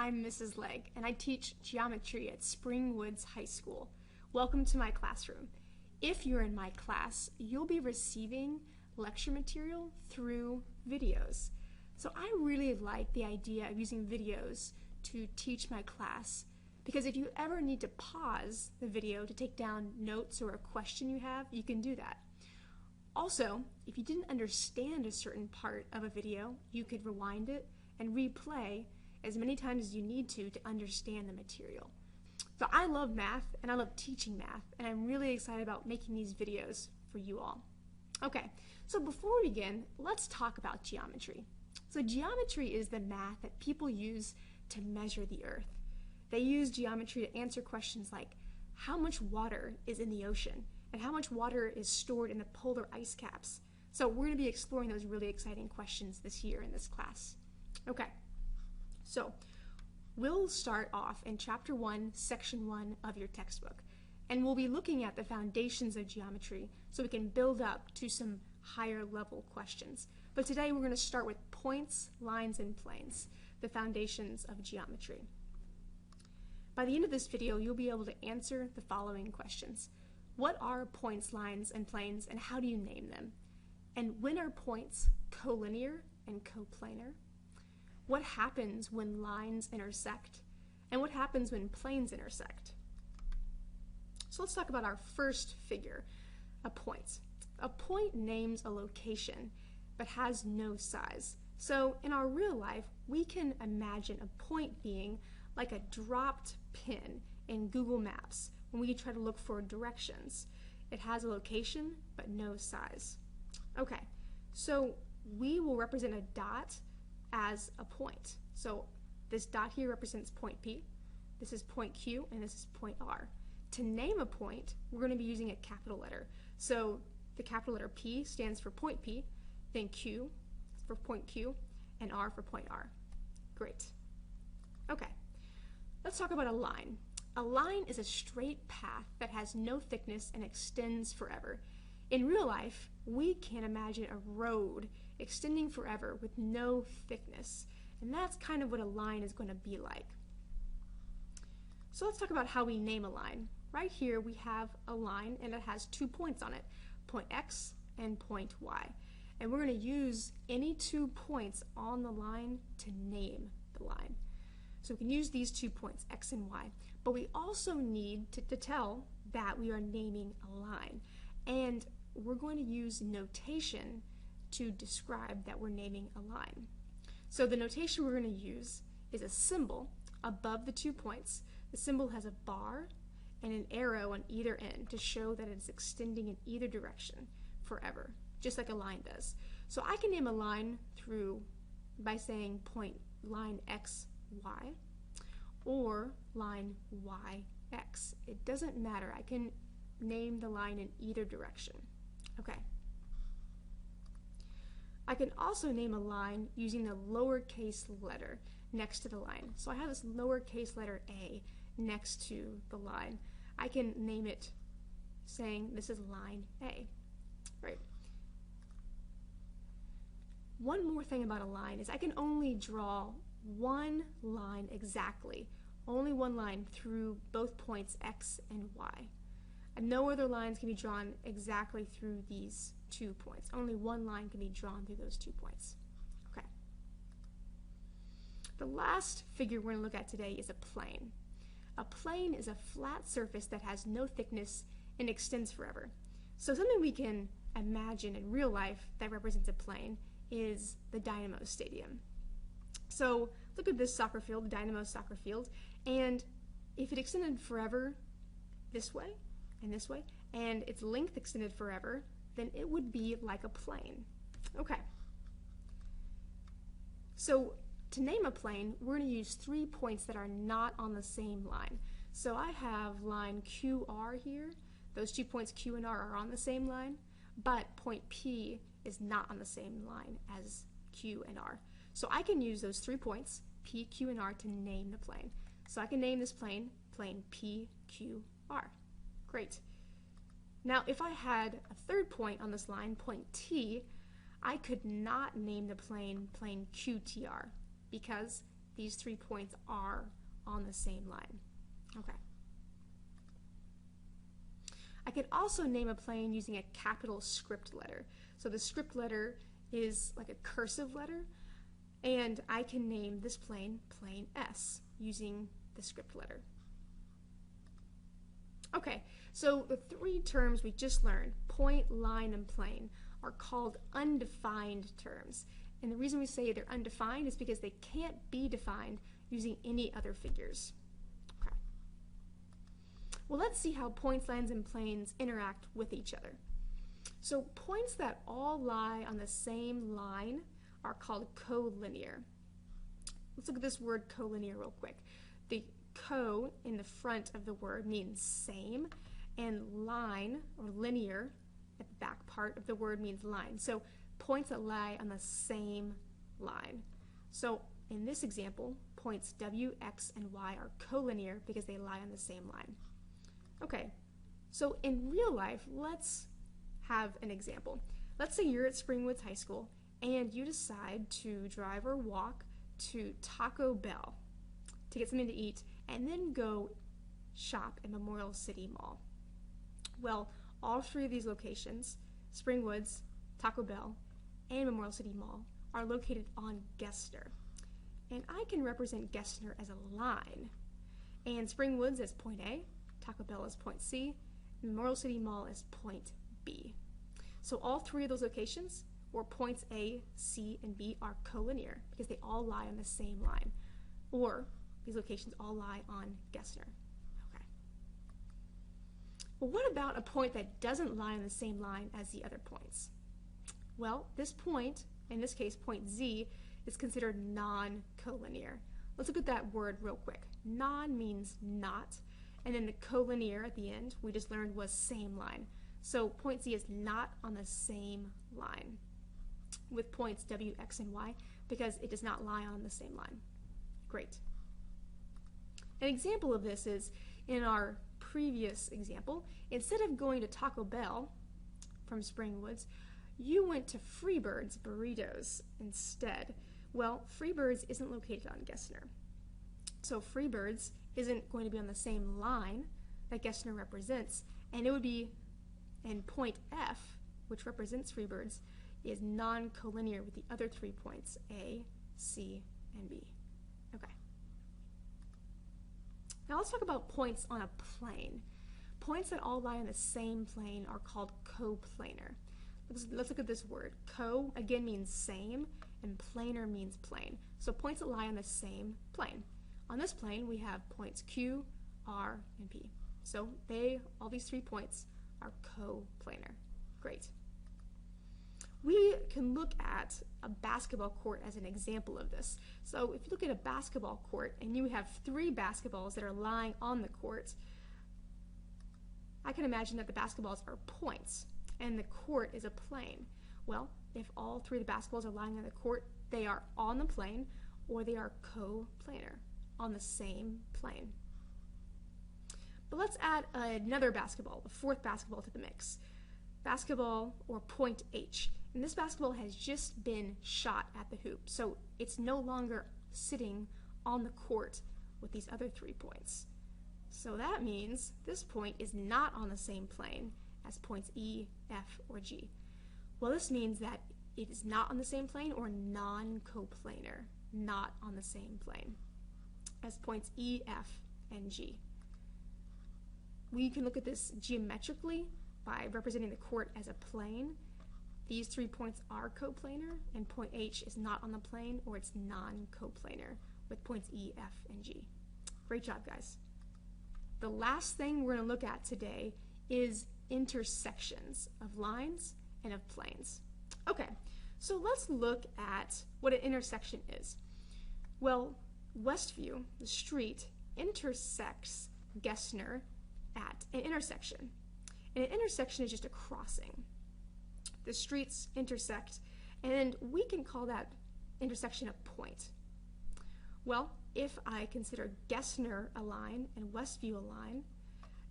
I'm Mrs. Legg, and I teach geometry at Spring Woods High School. Welcome to my classroom. If you're in my class, you'll be receiving lecture material through videos. So I really like the idea of using videos to teach my class, because if you ever need to pause the video to take down notes or a question you have, you can do that. Also, if you didn't understand a certain part of a video, you could rewind it and replay as many times as you need to understand the material. So I love math and I love teaching math, and I'm really excited about making these videos for you all. Okay, so before we begin, let's talk about geometry. So geometry is the math that people use to measure the earth. They use geometry to answer questions like how much water is in the ocean and how much water is stored in the polar ice caps. So we're going to be exploring those really exciting questions this year in this class. Okay. So, we'll start off in Chapter 1, Section 1 of your textbook, and we'll be looking at the foundations of geometry so we can build up to some higher level questions. But today we're going to start with points, lines, and planes, the foundations of geometry. By the end of this video, you'll be able to answer the following questions. What are points, lines, and planes, and how do you name them? And when are points collinear and coplanar? What happens when lines intersect? And what happens when planes intersect? So let's talk about our first figure, a point. A point names a location, but has no size. So in our real life, we can imagine a point being like a dropped pin in Google Maps when we try to look for directions. It has a location, but no size. Okay, so we will represent a dot as a point. So this dot here represents point P, this is point Q, and this is point R. To name a point, we're going to be using a capital letter. So the capital letter P stands for point P, then Q for point Q, and R for point R. Great. Okay, let's talk about a line. A line is a straight path that has no thickness and extends forever. In real life, we can imagine a road extending forever with no thickness, and that's kind of what a line is going to be like. So let's talk about how we name a line. Right here we have a line and it has 2 points on it, point X and point Y, and we're going to use any 2 points on the line to name the line. So we can use these 2 points, X and Y, but we also need to tell that we are naming a line, and we're going to use notation to describe that we're naming a line. So the notation we're going to use is a symbol above the 2 points. The symbol has a bar and an arrow on either end to show that it's extending in either direction forever, just like a line does. So I can name a line by saying point line X, Y, or line Y, X. It doesn't matter. I can name the line in either direction. Okay. I can also name a line using the lowercase letter next to the line. So I have this lowercase letter A next to the line. I can name it saying this is line A. Right. One more thing about a line is I can only draw one line exactly, only one line through both points X and Y. And no other lines can be drawn exactly through these 2 points. Only one line can be drawn through those 2 points. Okay. The last figure we're going to look at today is a plane. A plane is a flat surface that has no thickness and extends forever. So something we can imagine in real life that represents a plane is the Dynamo Stadium. So look at this soccer field, the Dynamo soccer field, and if it extended forever this way and this way, and its length extended forever, then it would be like a plane. Okay. So to name a plane, we're going to use 3 points that are not on the same line. So I have line QR here. Those 2 points Q and R are on the same line, but point P is not on the same line as Q and R. So I can use those 3 points, P, Q, and R, to name the plane. So I can name this plane, plane PQR. Great. Now if I had a 3rd point on this line, point T, I could not name the plane QTR because these 3 points are on the same line. Okay. I can also name a plane using a capital script letter. So the script letter is like a cursive letter, and I can name this plane plane S using the script letter. Okay, so the 3 terms we just learned, point, line, and plane, are called undefined terms. And the reason we say they're undefined is because they can't be defined using any other figures. Okay. Well, let's see how points, lines, and planes interact with each other. So points that all lie on the same line are called collinear. Let's look at this word collinear real quick. The co in the front of the word means same, and line or linear at the back part of the word means line. So points that lie on the same line. So in this example, points W, X, and Y are collinear because they lie on the same line. Okay, so in real life, let's have an example. Let's say you're at Springwoods High School and you decide to drive or walk to Taco Bell to get something to eat and then go shop at Memorial City Mall. Well, all 3 of these locations, Springwoods, Taco Bell, and Memorial City Mall, are located on Gessner. And I can represent Gessner as a line. And Springwoods as point A, Taco Bell as point C, and Memorial City Mall as point B. So all 3 of those locations, or points A, C, and B, are collinear because they all lie on the same line. Or these locations all lie on Gessner. Okay. Well, what about a point that doesn't lie on the same line as the other points? Well, this point, in this case point Z, is considered non-collinear. Let's look at that word real quick. Non means not, and then the collinear at the end, we just learned, was same line. So point Z is not on the same line with points W, X, and Y because it does not lie on the same line. Great. An example of this is in our previous example, instead of going to Taco Bell from Springwoods, you went to Freebird's Burritos instead. Well, Freebird's isn't located on Gessner. So Freebird's isn't going to be on the same line that Gessner represents, and it would be in point F, which represents Freebird's, is non-collinear with the other 3 points, A, C, and B. Okay. Now let's talk about points on a plane. Points that all lie on the same plane are called coplanar. Let's look at this word. Co, again, means same, and planar means plane. So points that lie on the same plane. On this plane, we have points Q, R, and P. So all these 3 points are coplanar. Great. We can look at a basketball court as an example of this. So if you look at a basketball court and you have 3 basketballs that are lying on the court, I can imagine that the basketballs are points and the court is a plane. Well, if all 3 of the basketballs are lying on the court, they are on the plane or they are coplanar, on the same plane. But let's add another basketball, the 4th basketball, to the mix. Basketball, or point H. And this basketball has just been shot at the hoop, so it's no longer sitting on the court with these other 3 points. So that means this point is not on the same plane as points E, F, or G. Well, this means that it is not on the same plane or non-coplanar, not on the same plane as points E, F, and G. We can look at this geometrically by representing the court as a plane. These 3 points are coplanar, and point H is not on the plane or it's non-coplanar with points E, F, and G. Great job, guys. The last thing we're going to look at today is intersections of lines and of planes. Okay, so let's look at what an intersection is. Well, Westview, the street, intersects Gessner at an intersection. And an intersection is just a crossing. The streets intersect, and we can call that intersection a point. Well, if I consider Gessner a line and Westview a line,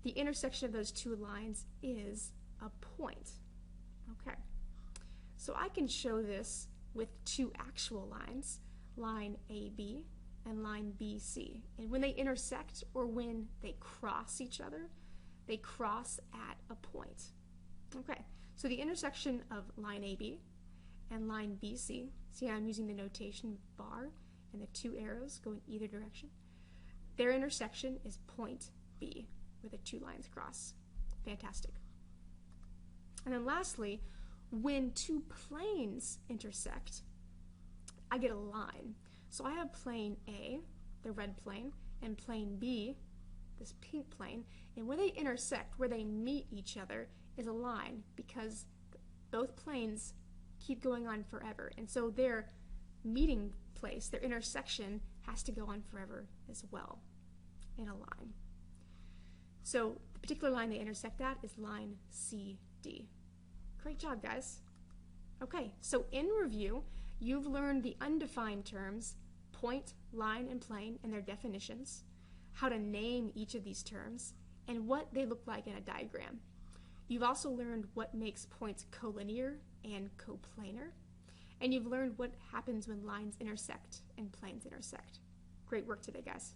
the intersection of those 2 lines is a point. Okay, so I can show this with 2 actual lines, line AB and line BC. And when they intersect or when they cross each other, they cross at a point. Okay, so the intersection of line AB and line BC, see how I'm using the notation bar and the two arrows going either direction? Their intersection is point B, where the two lines cross. Fantastic. And then lastly, when two planes intersect, I get a line. So I have plane A, the red plane, and plane B, this pink plane, and where they intersect, where they meet each other, is a line because both planes keep going on forever. And so their meeting place, their intersection, has to go on forever as well in a line. So the particular line they intersect at is line CD. Great job, guys. Okay, so in review, you've learned the undefined terms, point, line, and plane, and their definitions, how to name each of these terms, and what they look like in a diagram. You've also learned what makes points collinear and coplanar, and you've learned what happens when lines intersect and planes intersect. Great work today, guys.